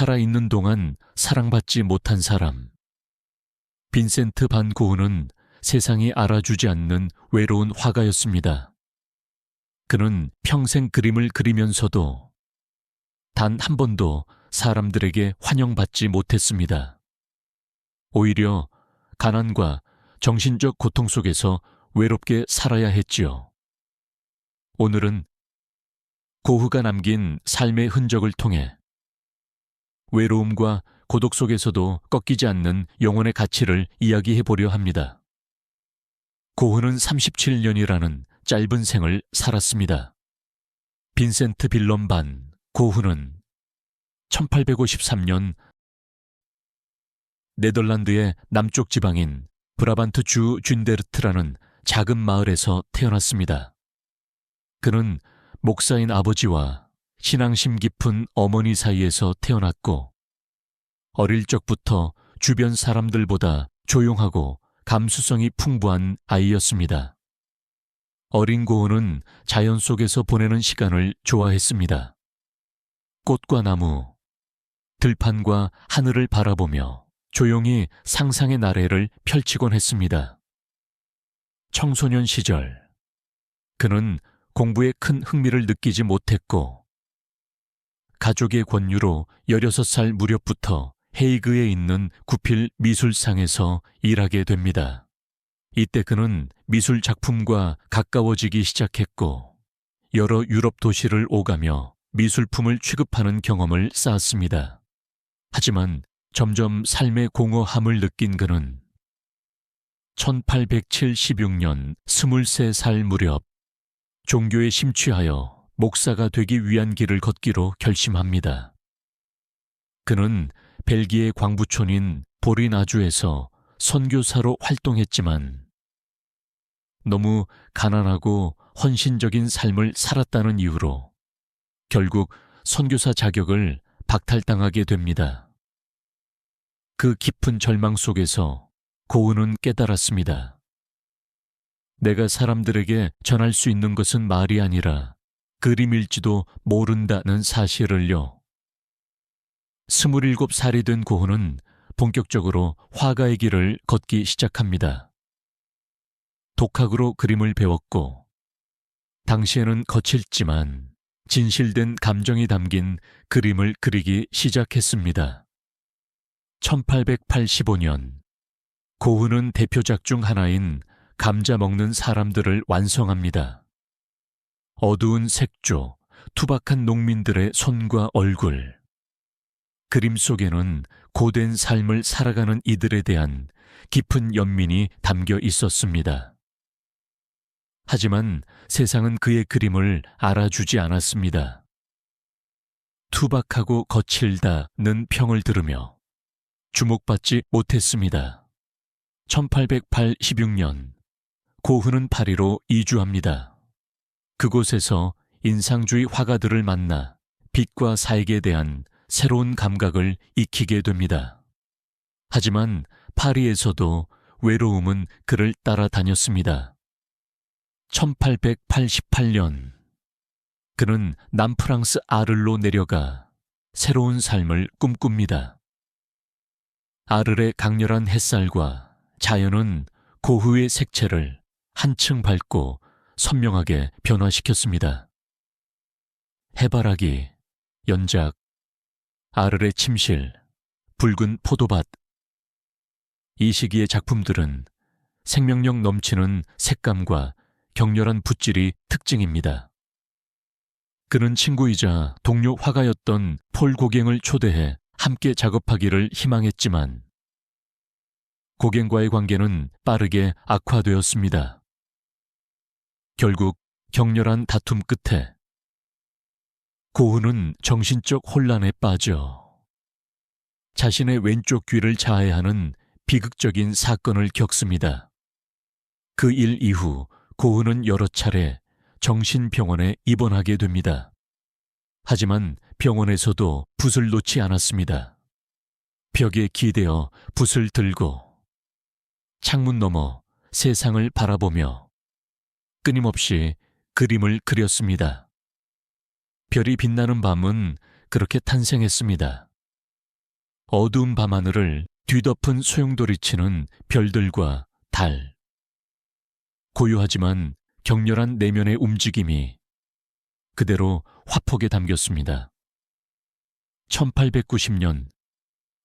살아있는 동안 사랑받지 못한 사람. 빈센트 반 고흐는 세상이 알아주지 않는 외로운 화가였습니다. 그는 평생 그림을 그리면서도 단 한 번도 사람들에게 환영받지 못했습니다. 오히려 가난과 정신적 고통 속에서 외롭게 살아야 했지요. 오늘은 고흐가 남긴 삶의 흔적을 통해 외로움과 고독 속에서도 꺾이지 않는 영혼의 가치를 이야기해 보려 합니다. 고흐는 37년이라는 짧은 생을 살았습니다. 빈센트 빌럼 반 고흐는 1853년 네덜란드의 남쪽 지방인 브라반트 주 준데르트라는 작은 마을에서 태어났습니다. 그는 목사인 아버지와 신앙심 깊은 어머니 사이에서 태어났고 어릴 적부터 주변 사람들보다 조용하고 감수성이 풍부한 아이였습니다. 어린 고흐는 자연 속에서 보내는 시간을 좋아했습니다. 꽃과 나무, 들판과 하늘을 바라보며 조용히 상상의 나래를 펼치곤 했습니다. 청소년 시절, 그는 공부에 큰 흥미를 느끼지 못했고 가족의 권유로 16살 무렵부터 헤이그에 있는 구필 미술상에서 일하게 됩니다. 이때 그는 미술 작품과 가까워지기 시작했고 여러 유럽 도시를 오가며 미술품을 취급하는 경험을 쌓았습니다. 하지만 점점 삶의 공허함을 느낀 그는 1876년 23살 무렵 종교에 심취하여 목사가 되기 위한 길을 걷기로 결심합니다. 그는 벨기에 광부촌인 보리나주에서 선교사로 활동했지만 너무 가난하고 헌신적인 삶을 살았다는 이유로 결국 선교사 자격을 박탈당하게 됩니다. 그 깊은 절망 속에서 고흐는 깨달았습니다. 내가 사람들에게 전할 수 있는 것은 말이 아니라 그림일지도 모른다는 사실을요. 27살이 된 고흐는 본격적으로 화가의 길을 걷기 시작합니다. 독학으로 그림을 배웠고 당시에는 거칠지만 진실된 감정이 담긴 그림을 그리기 시작했습니다. 1885년 고흐는 대표작 중 하나인 감자 먹는 사람들을 완성합니다. 어두운 색조, 투박한 농민들의 손과 얼굴. 그림 속에는 고된 삶을 살아가는 이들에 대한 깊은 연민이 담겨 있었습니다. 하지만 세상은 그의 그림을 알아주지 않았습니다. 투박하고 거칠다는 평을 들으며 주목받지 못했습니다. 1886년 고흐는 파리로 이주합니다. 그곳에서 인상주의 화가들을 만나 빛과 사익에 대한 새로운 감각을 익히게 됩니다. 하지만 파리에서도 외로움은 그를 따라다녔습니다. 1888년 그는 남프랑스 아를로 내려가 새로운 삶을 꿈꿉니다. 아를의 강렬한 햇살과 자연은 고흐의 색채를 한층 밝고 선명하게 변화시켰습니다. 해바라기, 연작, 아를의 침실, 붉은 포도밭. 이 시기의 작품들은 생명력 넘치는 색감과 격렬한 붓질이 특징입니다. 그는 친구이자 동료 화가였던 폴 고갱을 초대해 함께 작업하기를 희망했지만 고갱과의 관계는 빠르게 악화되었습니다. 결국 격렬한 다툼 끝에 고흐는 정신적 혼란에 빠져 자신의 왼쪽 귀를 자해하는 비극적인 사건을 겪습니다. 그 일 이후 고흐는 여러 차례 정신병원에 입원하게 됩니다. 하지만 병원에서도 붓을 놓지 않았습니다. 벽에 기대어 붓을 들고 창문 너머 세상을 바라보며 끊임없이 그림을 그렸습니다. 별이 빛나는 밤은 그렇게 탄생했습니다. 어두운 밤하늘을 뒤덮은 소용돌이치는 별들과 달. 고요하지만 격렬한 내면의 움직임이 그대로 화폭에 담겼습니다. 1890년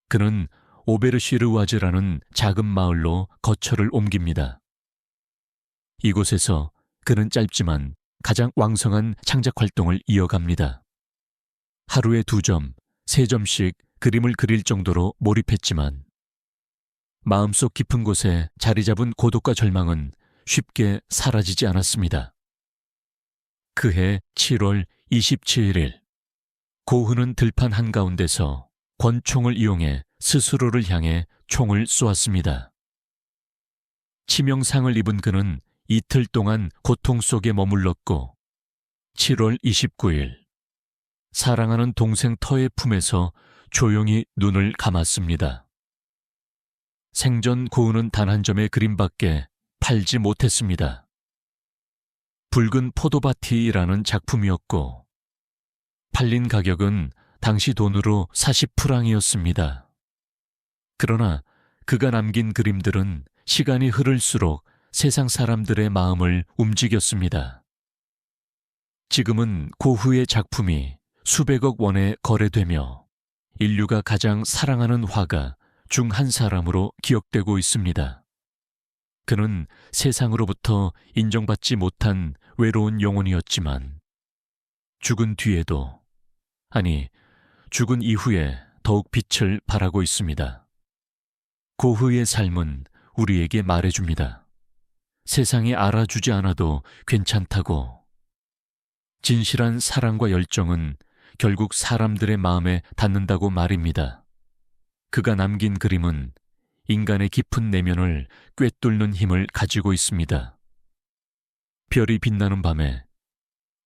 그는 오베르시르와즈라는 작은 마을로 거처를 옮깁니다. 이곳에서 그는 짧지만 가장 왕성한 창작 활동을 이어갑니다. 하루에 2점, 3점씩 그림을 그릴 정도로 몰입했지만 마음속 깊은 곳에 자리 잡은 고독과 절망은 쉽게 사라지지 않았습니다. 그해 7월 27일 고흐는 들판 한가운데서 권총을 이용해 스스로를 향해 총을 쏘았습니다. 치명상을 입은 그는 이틀 동안 고통 속에 머물렀고 7월 29일 사랑하는 동생 터의 품에서 조용히 눈을 감았습니다. 생전 고흐는 단 한 점의 그림밖에 팔지 못했습니다. 붉은 포도밭이라는 작품이었고 팔린 가격은 당시 돈으로 40프랑이었습니다. 그러나 그가 남긴 그림들은 시간이 흐를수록 세상 사람들의 마음을 움직였습니다. 지금은 고흐의 작품이 수백억 원에 거래되며 인류가 가장 사랑하는 화가 중 한 사람으로 기억되고 있습니다. 그는 세상으로부터 인정받지 못한 외로운 영혼이었지만 죽은 뒤에도, 아니, 죽은 이후에 더욱 빛을 발하고 있습니다. 고흐의 삶은 우리에게 말해줍니다. 세상이 알아주지 않아도 괜찮다고. 진실한 사랑과 열정은 결국 사람들의 마음에 닿는다고 말입니다. 그가 남긴 그림은 인간의 깊은 내면을 꿰뚫는 힘을 가지고 있습니다. 별이 빛나는 밤에,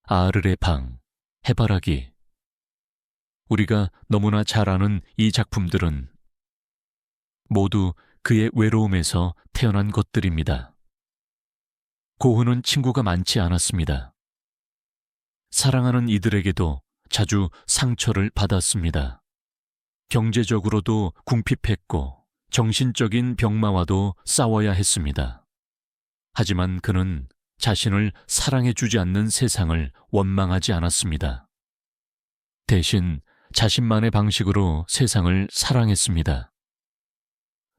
아르의 방, 해바라기. 우리가 너무나 잘 아는 이 작품들은 모두 그의 외로움에서 태어난 것들입니다. 고흐는 친구가 많지 않았습니다. 사랑하는 이들에게도 자주 상처를 받았습니다. 경제적으로도 궁핍했고 정신적인 병마와도 싸워야 했습니다. 하지만 그는 자신을 사랑해주지 않는 세상을 원망하지 않았습니다. 대신 자신만의 방식으로 세상을 사랑했습니다.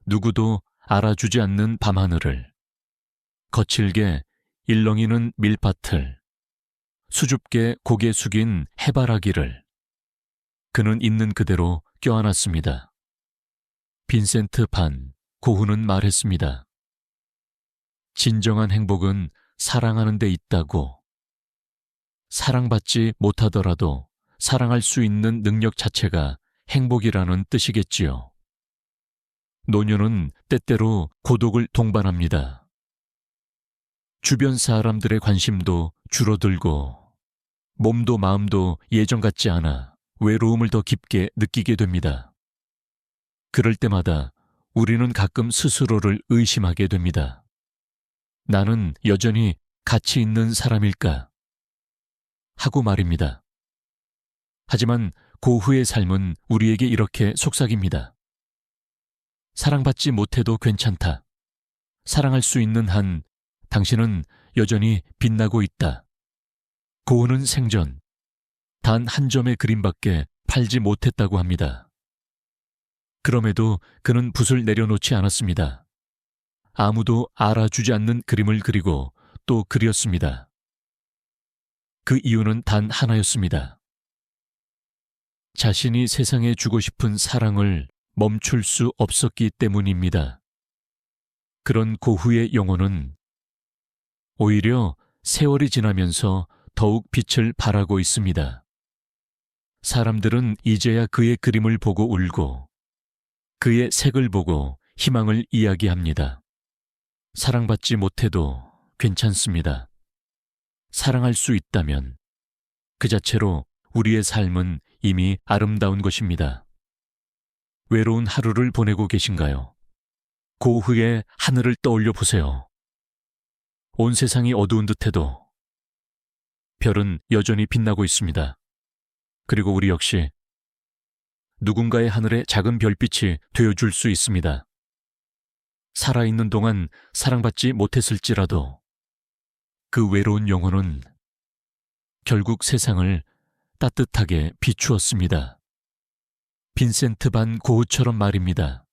누구도 알아주지 않는 밤하늘을, 거칠게 일렁이는 밀밭을, 수줍게 고개 숙인 해바라기를 그는 있는 그대로 껴안았습니다. 빈센트 반 고흐는 말했습니다. 진정한 행복은 사랑하는 데 있다고. 사랑받지 못하더라도 사랑할 수 있는 능력 자체가 행복이라는 뜻이겠지요. 노년은 때때로 고독을 동반합니다. 주변 사람들의 관심도 줄어들고 몸도 마음도 예전 같지 않아 외로움을 더 깊게 느끼게 됩니다. 그럴 때마다 우리는 가끔 스스로를 의심하게 됩니다. 나는 여전히 가치 있는 사람일까? 하고 말입니다. 하지만 고흐의 삶은 우리에게 이렇게 속삭입니다. 사랑받지 못해도 괜찮다. 사랑할 수 있는 한 당신은 여전히 빛나고 있다. 고흐는 생전 단 한 점의 그림밖에 팔지 못했다고 합니다. 그럼에도 그는 붓을 내려놓지 않았습니다. 아무도 알아주지 않는 그림을 그리고 또 그렸습니다. 그 이유는 단 하나였습니다. 자신이 세상에 주고 싶은 사랑을 멈출 수 없었기 때문입니다. 그런 고흐의 영혼은 오히려 세월이 지나면서 더욱 빛을 발하고 있습니다. 사람들은 이제야 그의 그림을 보고 울고 그의 색을 보고 희망을 이야기합니다. 사랑받지 못해도 괜찮습니다. 사랑할 수 있다면 그 자체로 우리의 삶은 이미 아름다운 것입니다. 외로운 하루를 보내고 계신가요? 고흐의 하늘을 떠올려 보세요. 온 세상이 어두운 듯해도 별은 여전히 빛나고 있습니다. 그리고 우리 역시 누군가의 하늘에 작은 별빛이 되어줄 수 있습니다. 살아있는 동안 사랑받지 못했을지라도 그 외로운 영혼은 결국 세상을 따뜻하게 비추었습니다. 빈센트 반 고흐처럼 말입니다.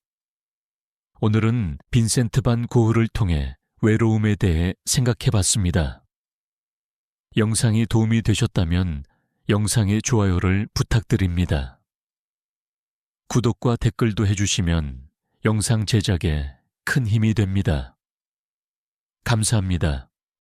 오늘은 빈센트 반 고흐를 통해 외로움에 대해 생각해 봤습니다. 영상이 도움이 되셨다면 영상의 좋아요를 부탁드립니다. 구독과 댓글도 해주시면 영상 제작에 큰 힘이 됩니다. 감사합니다.